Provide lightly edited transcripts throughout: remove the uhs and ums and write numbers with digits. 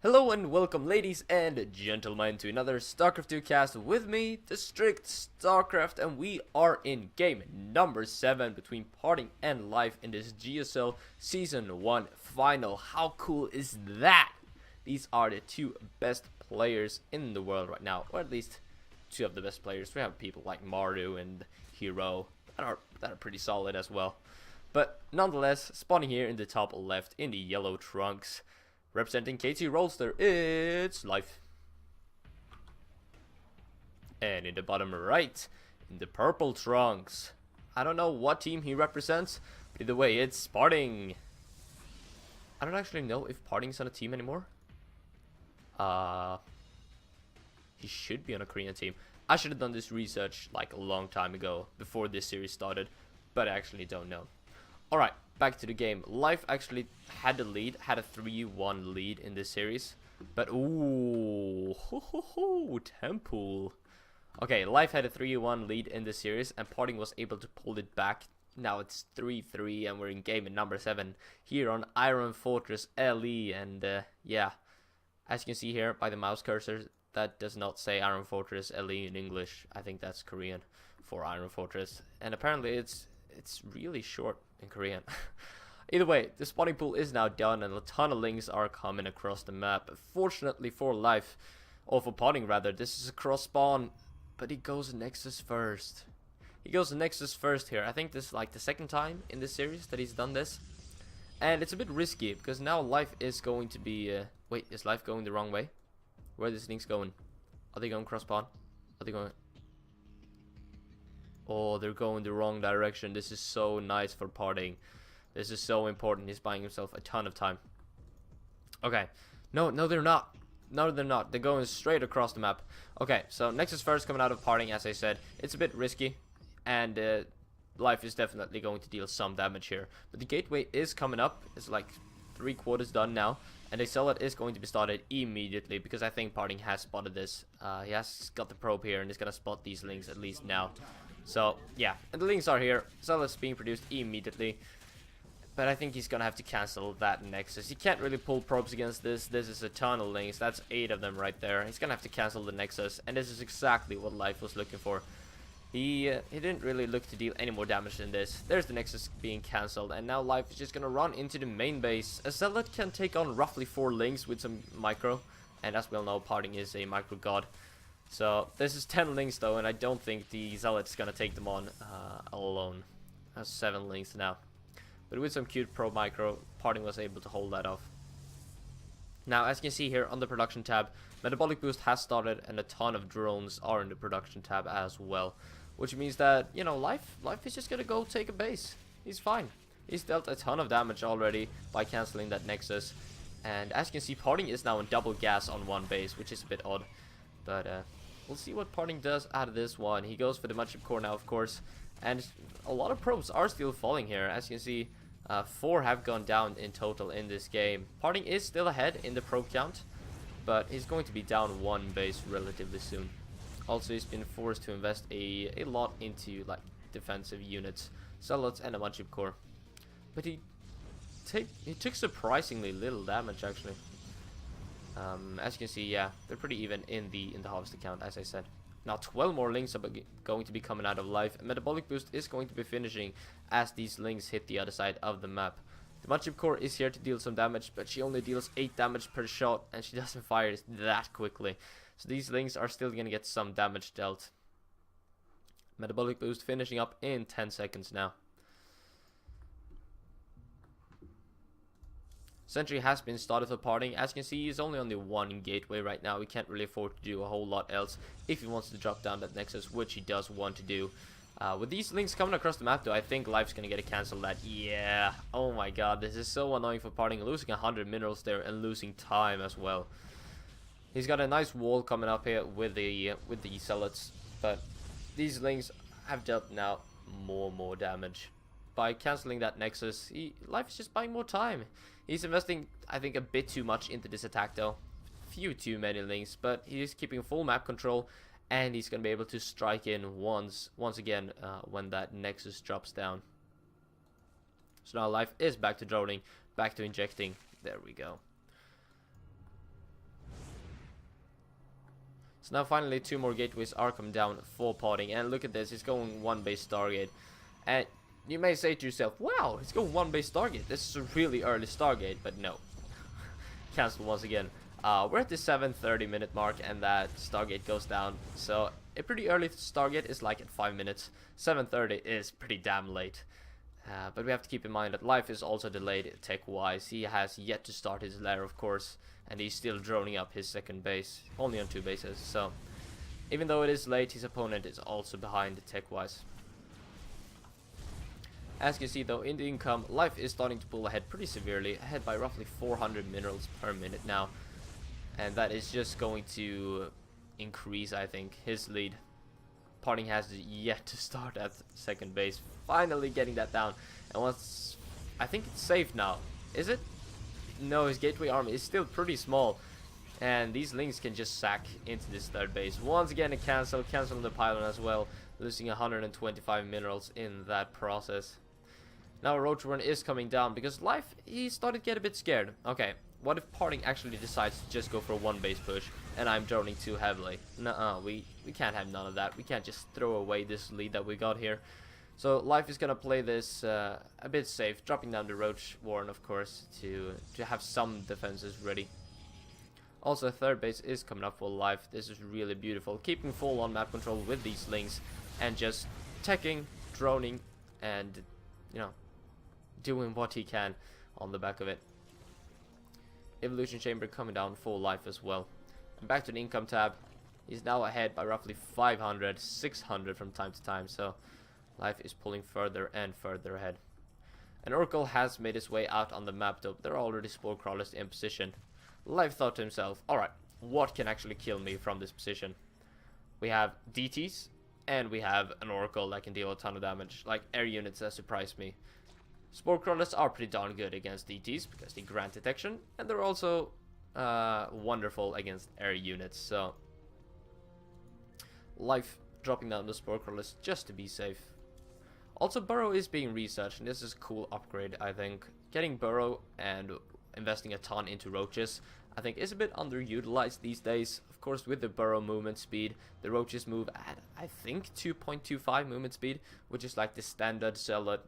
Hello and welcome, ladies and gentlemen, to another StarCraft 2 cast with me, DistrictStarcraft, and we are in game number 7 between Parting and Life in this GSL Season 1 final. How cool is that? These are the two best players in the world right now, or at least two of the best players. We have people like Maru and Hero that are pretty solid as well. But nonetheless, spawning here in the top left in the yellow trunks, representing KT Rollster, it's Life. And in the bottom right, in the purple trunks, I don't know what team he represents, but either way, it's Parting. I don't actually know if Parting's on a team anymore. He should be on a Korean team. I should have done this research like a long time ago, before this series started, but I actually don't know. Alright, back to the game. Life actually had the lead, had a 3-1 lead in this series. But, ooh, Temple. Okay, Life had a 3-1 lead in this series, and Parting was able to pull it back. Now it's 3-3, and we're in game number 7 here on Iron Fortress LE. And, yeah, as you can see here by the mouse cursor, that does not say Iron Fortress LE in English. I think that's Korean for Iron Fortress. And apparently it's really short in Korean. Either way, the spawning pool is now done and a ton of links are coming across the map. Fortunately for Life, or for Parting rather, this is a cross spawn, but he goes Nexus first. He goes Nexus first here. I think this is like the second time in this series that he's done this. And it's a bit risky because now Life is going to be... wait, is Life going the wrong way? Where are these links going? Are they going cross spawn? Are they going... Oh, they're going the wrong direction. This is so nice for Parting. This is so important. He's buying himself a ton of time. Okay. No, they're not. No, they're not. They're going straight across the map. Okay, so Nexus first coming out of Parting, as I said. It's a bit risky. And Life is definitely going to deal some damage here. But the gateway is coming up. It's like 3/4 done now. And the Zealot is going to be started immediately, because I think Parting has spotted this. He has got the probe here and is going to spot these links at least now. So, yeah, and the links are here. Zealot's being produced immediately. But I think he's going to have to cancel that Nexus. He can't really pull probes against this. This is a ton of links. That's 8 of them right there. He's going to have to cancel the Nexus. And this is exactly what Life was looking for. He didn't really look to deal any more damage than this. There's the Nexus being cancelled. And now Life is just going to run into the main base. A Zealot can take on roughly 4 links with some micro. And as we all know, Parting is a micro god. So, this is 10 links though, and I don't think the Zealot's gonna take them on alone. That's 7 links now. But with some cute pro micro, Parting was able to hold that off. Now, as you can see here on the production tab, Metabolic Boost has started and a ton of drones are in the production tab as well. Which means that, you know, Life is just gonna go take a base. He's fine. He's dealt a ton of damage already by cancelling that Nexus. And as you can see, Parting is now in double gas on one base, which is a bit odd. But, we'll see what Parting does out of this one. He goes for the Mudship Core now, of course. And a lot of probes are still falling here. As you can see, 4 have gone down in total in this game. Parting is still ahead in the probe count, but he's going to be down 1 base relatively soon. Also, he's been forced to invest a lot into like defensive units, Zealots and a Mudship Core. But he took surprisingly little damage actually. As you can see, yeah, they're pretty even in the harvest account, as I said. Now 12 more links are going to be coming out of Life. Metabolic Boost is going to be finishing as these links hit the other side of the map. The Mudship Core is here to deal some damage, but she only deals 8 damage per shot, and she doesn't fire that quickly. So these links are still going to get some damage dealt. Metabolic Boost finishing up in 10 seconds now. Sentry has been started for Parting. As you can see, he's only on the 1 gateway right now. He can't really afford to do a whole lot else if he wants to drop down that Nexus, which he does want to do. With these links coming across the map though, I think Life's gonna get a cancel that. Yeah, oh my god, this is so annoying for Parting. Losing 100 minerals there and losing time as well. He's got a nice wall coming up here with the Zealots, but these links have dealt now more damage. By cancelling that Nexus, Life is just buying more time. He's investing, I think, a bit too much into this attack though. Few too many links, but he's keeping full map control, and he's going to be able to strike in once again when that Nexus drops down. So now Life is back to droning, back to injecting. There we go. So now finally 2 more gateways are coming down for potting, and look at this, it's going 1 base Stargate. And you may say to yourself, wow, it's going 1 base Stargate, this is a really early Stargate, but no. Cancel once again. We're at the 7:30 minute mark and that Stargate goes down, so a pretty early Stargate is like at 5 minutes. 7:30 is pretty damn late. But we have to keep in mind that life is also delayed tech-wise. He has yet to start his lair, of course, and he's still droning up his second base, only on 2 bases. So even though it is late, his opponent is also behind tech-wise. As you can see though, in the income, life is starting to pull ahead pretty severely, ahead by roughly 400 minerals per minute now. And that is just going to increase, I think, his lead. Parting has yet to start at second base, finally getting that down. And once, I think it's safe now. Is it? No, his gateway army is still pretty small. And these links can just sack into this third base. Once again a cancel on the pylon as well, losing 125 minerals in that process. Now Roach Warren is coming down because life, he started to get a bit scared. Okay, what if Parting actually decides to just go for a 1 base push and I'm droning too heavily? Nuh-uh, we can't have none of that. We can't just throw away this lead that we got here. So life is gonna play this a bit safe, dropping down the Roach Warren, of course, to have some defenses ready. Also, third base is coming up for life. This is really beautiful, keeping full on map control with these links and just teching, droning, and you know, doing what he can on the back of it. Evolution Chamber coming down full life as well. And back to the income tab. He's now ahead by roughly 500, 600 from time to time, so life is pulling further and further ahead. And Oracle has made his way out on the map though. There are already spore crawlers in position. Life thought to himself, alright, what can actually kill me from this position? We have DTs, and we have an Oracle that can deal a ton of damage, like air units that surprise me. Spore crawlers are pretty darn good against DTs because they grant detection, and they're also wonderful against air units. So life dropping down the spore crawlers just to be safe. Also, Burrow is being researched, and this is a cool upgrade, I think. Getting Burrow and investing a ton into roaches, I think, is a bit underutilized these days. Of course, with the Burrow movement speed, the roaches move at, I think, 2.25 movement speed, which is like the standard Zealot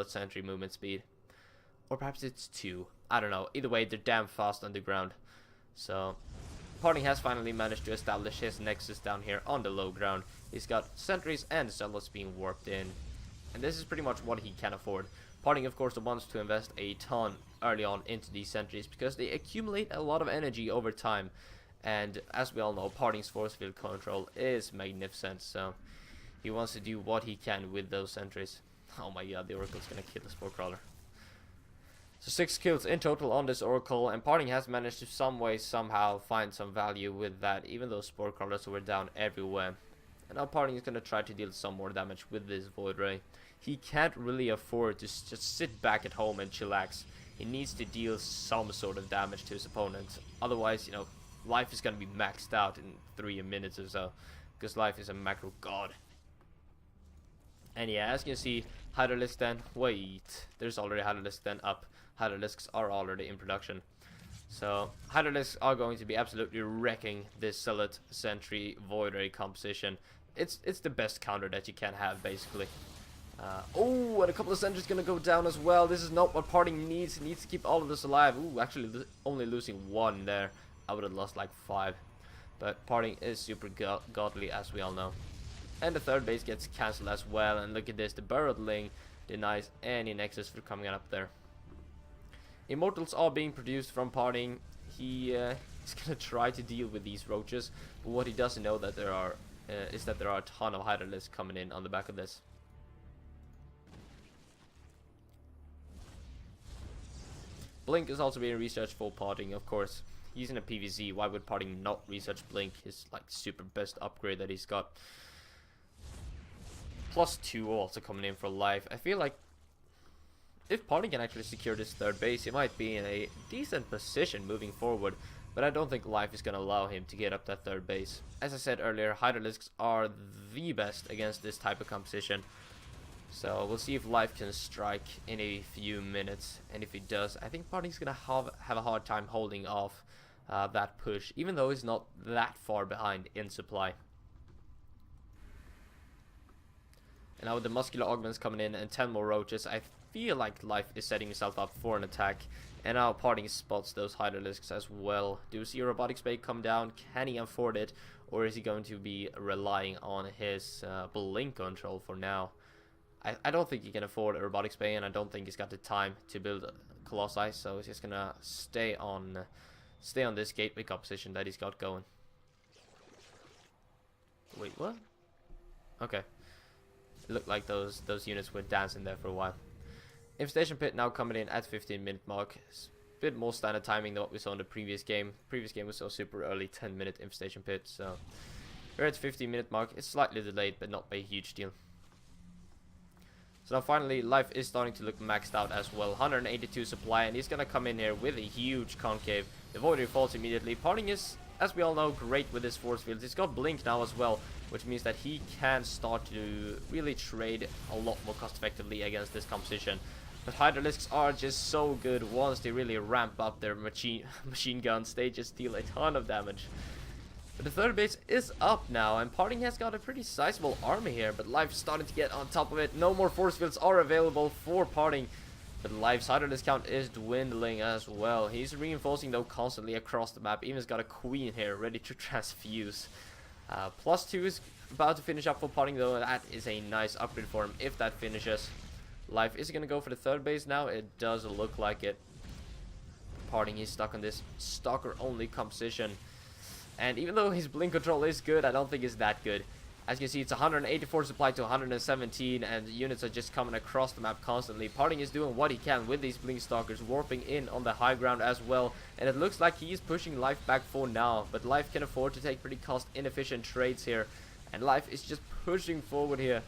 Sentry movement speed. Or perhaps it's 2. I don't know. Either way, they're damn fast on the ground. So Parting has finally managed to establish his nexus down here on the low ground. He's got sentries and zealots being warped in, and this is pretty much what he can afford. Parting, of course, wants to invest a ton early on into these sentries because they accumulate a lot of energy over time, and as we all know, Parting's force field control is magnificent, so he wants to do what he can with those sentries. Oh my god, the Oracle's gonna kill the Spore Crawler. So 6 kills in total on this Oracle, and Parting has managed to some way, somehow find some value with that, even though Spore Crawlers were down everywhere. And now Parting is going to try to deal some more damage with this Void Ray. He can't really afford to just sit back at home and chillax. He needs to deal some sort of damage to his opponent. Otherwise, you know, life is going to be maxed out in 3 minutes or so, because life is a macro god. And yeah, as you can see, Hydralisks then, wait, there's already Hydralisks then up. Hydralisks are already in production. So Hydralisks are going to be absolutely wrecking this Zealot Sentry Void Ray composition. It's the best counter that you can have, basically. Oh, and a couple of sentries gonna go down as well. This is not what Parting needs. He needs to keep all of this alive. Ooh, actually only losing 1 there. I would have lost like 5. But Parting is super godly, as we all know. And the third base gets cancelled as well. And look at this, the Burrowed Ling denies any nexus for coming up there. Immortals are being produced from Parting. He's gonna try to deal with these roaches, but what he doesn't know that there are is that there are a ton of Hydralisks coming in on the back of this. Blink is also being researched for Parting, of course. He's in a PvZ. Why would Parting not research Blink? His like super best upgrade that he's got. +2 also coming in for life. I feel like if Parting can actually secure this third base, he might be in a decent position moving forward, but I don't think life is going to allow him to get up that third base. As I said earlier, Hydralisks are the best against this type of composition, so we'll see if life can strike in a few minutes, and if he does, I think Parting's going to have a hard time holding off that push, even though he's not that far behind in supply. And now with the muscular augments coming in and 10 more roaches, I feel like Life is setting himself up for an attack. And now Parting spots those hydralisks as well. Do we see a robotic spade come down? Can he afford it? Or is he going to be relying on his blink control for now? I don't think he can afford a robotic spade, and I don't think he's got the time to build a Colossi, so he's just gonna stay on this gateway composition that he's got going. Wait, what? Okay. It looked like those units were dancing there for a while. Infestation Pit now coming in at 15-minute mark. It's a bit more standard timing than what we saw in the previous game. Previous game was so super early, 10-minute Infestation Pit. So we're at 15-minute mark. It's slightly delayed, but not a huge deal. So now finally, Life is starting to look maxed out as well. 182 supply, and he's gonna come in here with a huge concave. The Void falls immediately. Parting is, as we all know, great with his force fields. He's got Blink now as well, which means that he can start to really trade a lot more cost effectively against this composition. But Hydralisks are just so good. Once they really ramp up their machine guns, they just deal a ton of damage. But the third base is up now, and Parting has got a pretty sizable army here, but Life's starting to get on top of it. No more force fields are available for Parting, but Life's Hydralisk count is dwindling as well. He's reinforcing though constantly across the map. Even's got a queen here ready to transfuse. +2 is about to finish up for Parting though. That is a nice upgrade for him if that finishes. Life is going to go for the third base now. It does look like it. Parting is stuck on this stalker only composition. And even though his blink control is good, I don't think it's that good. As you can see, it's 184 supply to 117, and units are just coming across the map constantly. Parting is doing what he can with these blink stalkers, warping in on the high ground as well. And it looks like he is pushing Life back for now, but Life can afford to take pretty cost inefficient trades here. And Life is just pushing forward here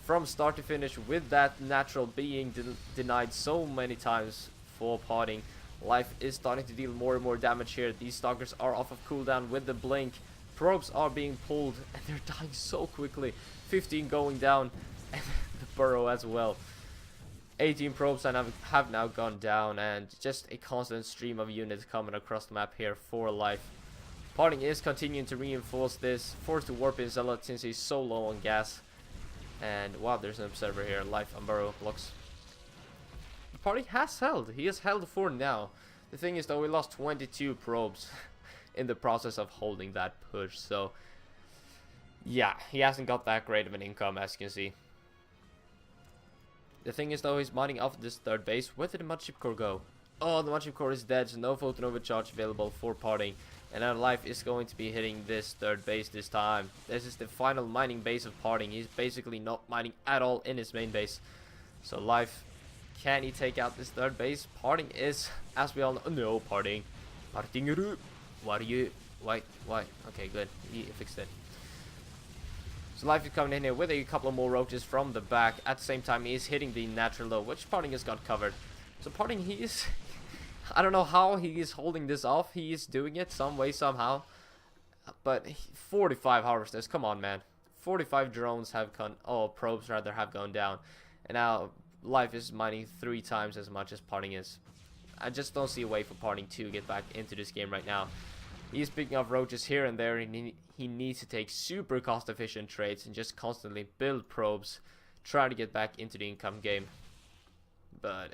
from start to finish with that natural being denied so many times for Parting. Life is starting to deal more and more damage here. These stalkers are off of cooldown with the blink. Probes are being pulled and they're dying so quickly. 15 going down and the burrow as well. 18 probes have now gone down, and just a constant stream of units coming across the map here for Life. Parting is continuing to reinforce this. Forced to warp in Zealot since he's so low on gas. And wow, there's an observer here. Life on burrow blocks. The Party has held. He has held for now. The thing is though, we lost 22 probes in the process of holding that push. So yeah, he hasn't got that great of an income, as you can see. The thing is though, he's mining off this third base. Where did the Mudship Core go? Oh, the Mudship Core is dead, so no photon overcharge available for Parting. And now Life is going to be hitting this third base this time. This is the final mining base of Parting. He's basically not mining at all in his main base. So Life, can he take out this third base? Parting is, as we all know, no, Parting. What are you? Why? Okay, good. He fixed it. So Life is coming in here with a couple of more roaches from the back. At the same time, he is hitting the natural low, which Parting has got covered. So Parting, he is... I don't know how he is holding this off. He is doing it some way, somehow. But 45 harvesters, come on, man. 45 drones have gone... Oh, probes rather have gone down. And now Life is mining 3 times as much as Parting is. I just don't see a way for Parting to get back into this game right now. He's picking up roaches here and there, and he needs to take super cost efficient trades and just constantly build probes, try to get back into the income game. But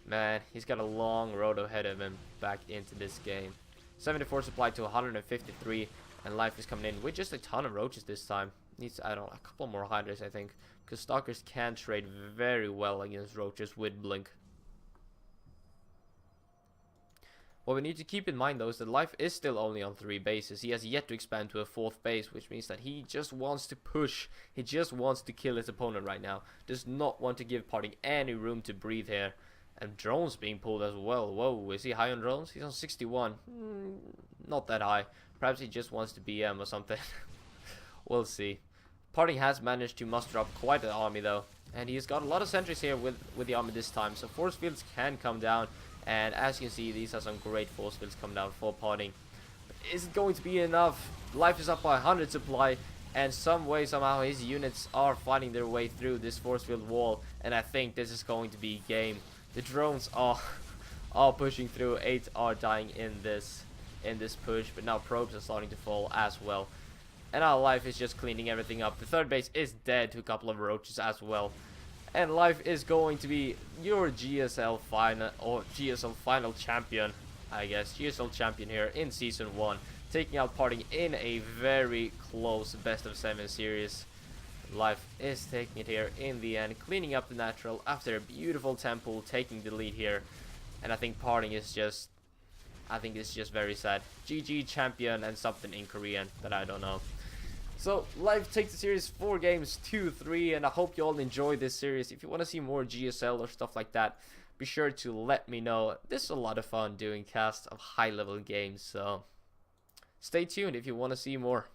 man, he's got a long road ahead of him back into this game. 74 supply to 153, and Life is coming in with just a ton of roaches this time. Needs to add on a couple more hydras, I think, because stalkers can trade very well against roaches with blink. What we need to keep in mind though is that Life is still only on 3 bases. He has yet to expand to a 4th base, which means that he just wants to push. He just wants to kill his opponent right now. Does not want to give Parting any room to breathe here. And drones being pulled as well. Whoa, is he high on drones? He's on 61. Not that high. Perhaps he just wants to BM or something. We'll see. Parting has managed to muster up quite an army though. And he's got a lot of sentries here with the army this time. So force fields can come down. And as you can see, these are some great force fields coming down for Parting. But is it going to be enough? Life is up by 100 supply. And some way, somehow, his units are fighting their way through this force field wall. And I think this is going to be game. The drones are all pushing through. 8 are dying in this push, but now probes are starting to fall as well. And now Life is just cleaning everything up. The third base is dead to a couple of roaches as well. And Life is going to be your GSL final, or GSL final champion, I guess. GSL champion here in Season 1. Taking out Parting in a very close best of 7 series. Life is taking it here in the end, cleaning up the natural after a beautiful temple, taking the lead here. And I think Parting is just, it's just very sad. GG champion and something in Korean that I don't know. So Life takes the series 4 games 2-3, and I hope you all enjoy this series. If you want to see more GSL or stuff like that, be sure to let me know. This is a lot of fun doing casts of high level games, so stay tuned if you want to see more.